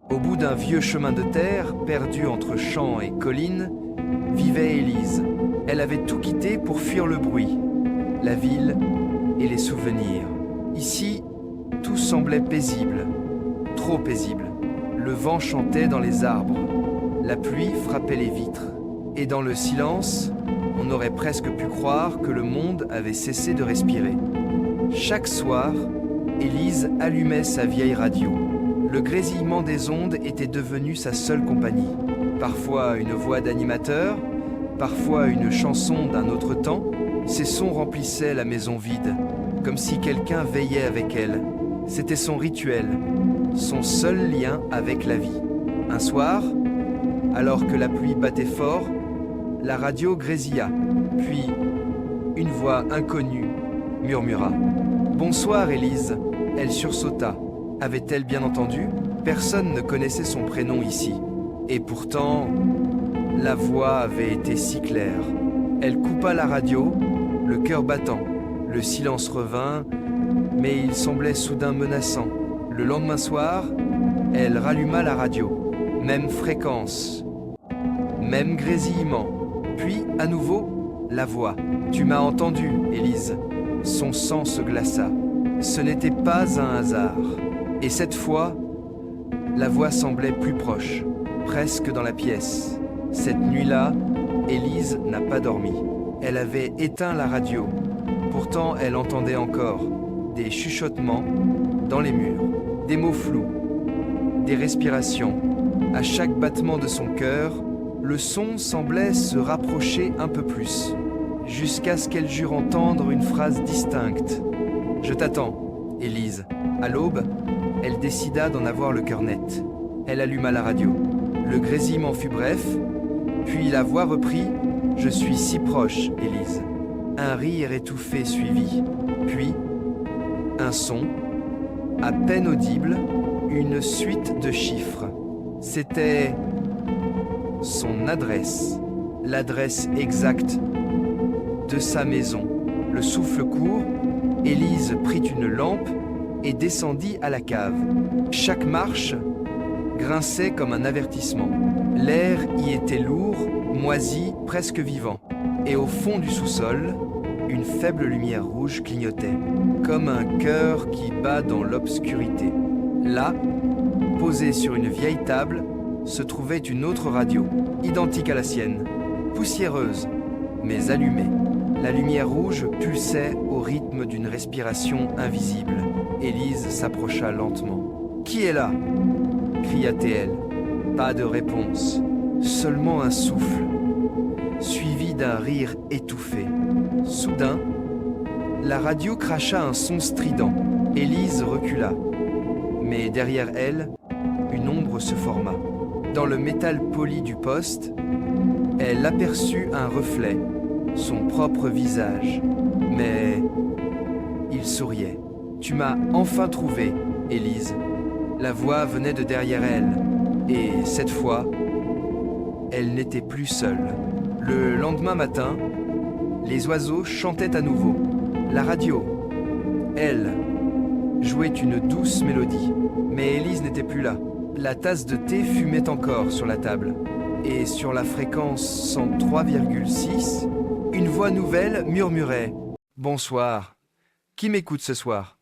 Au bout d'un vieux chemin de terre, perdu entre champs et collines, vivait Élise. Elle avait tout quitté pour fuir le bruit, la ville et les souvenirs. Ici, tout semblait paisible, trop paisible. Le vent chantait dans les arbres, la pluie frappait les vitres. Et dans le silence, on aurait presque pu croire que le monde avait cessé de respirer. Chaque soir, Élise allumait sa vieille radio. Le grésillement des ondes était devenu sa seule compagnie. Parfois une voix d'animateur, parfois une chanson d'un autre temps, ces sons remplissaient la maison vide, comme si quelqu'un veillait avec elle. C'était son rituel, son seul lien avec la vie. Un soir, alors que la pluie battait fort, la radio grésilla, puis une voix inconnue murmura « Bonsoir, Élise !» Elle sursauta. Avait-elle bien entendu? Personne ne connaissait son prénom ici. Et pourtant, la voix avait été si claire. Elle coupa la radio, le cœur battant. Le silence revint, mais il semblait soudain menaçant. Le lendemain soir, elle ralluma la radio. Même fréquence, même grésillement. Puis, à nouveau, la voix. « Tu m'as entendu, Élise ?» Son sang se glaça. Ce n'était pas un hasard. Et cette fois, la voix semblait plus proche, presque dans la pièce. Cette nuit-là, Élise n'a pas dormi. Elle avait éteint la radio. Pourtant, elle entendait encore des chuchotements dans les murs, des mots flous, des respirations. À chaque battement de son cœur, le son semblait se rapprocher un peu plus, jusqu'à ce qu'elle jure entendre une phrase distincte. « Je t'attends, Élise. » À l'aube, elle décida d'en avoir le cœur net. Elle alluma la radio. Le grésillement fut bref, puis la voix reprit « Je suis si proche, Élise. » Un rire étouffé suivit, puis un son, à peine audible, une suite de chiffres. C'était son adresse, l'adresse exacte de sa maison. Le souffle court, Élise prit une lampe et descendit à la cave. Chaque marche grinçait comme un avertissement. L'air y était lourd, moisi, presque vivant. Et au fond du sous-sol, une faible lumière rouge clignotait, comme un cœur qui bat dans l'obscurité. Là, posée sur une vieille table, se trouvait une autre radio, identique à la sienne, poussiéreuse, mais allumée. La lumière rouge pulsait au rythme d'une respiration invisible. Élise s'approcha lentement. « Qui est là ?» cria-t-elle. Pas de réponse, seulement un souffle, suivi d'un rire étouffé. Soudain, la radio cracha un son strident. Élise recula, mais derrière elle, une ombre se forma. Dans le métal poli du poste, elle aperçut un reflet, son propre visage. Mais il souriait. « Tu m'as enfin trouvé, Élise. » La voix venait de derrière elle, et cette fois, elle n'était plus seule. Le lendemain matin, les oiseaux chantaient à nouveau. La radio, elle, jouait une douce mélodie. Mais Élise n'était plus là. La tasse de thé fumait encore sur la table. Et sur la fréquence 103,6, une voix nouvelle murmurait « Bonsoir. Qui m'écoute ce soir ?»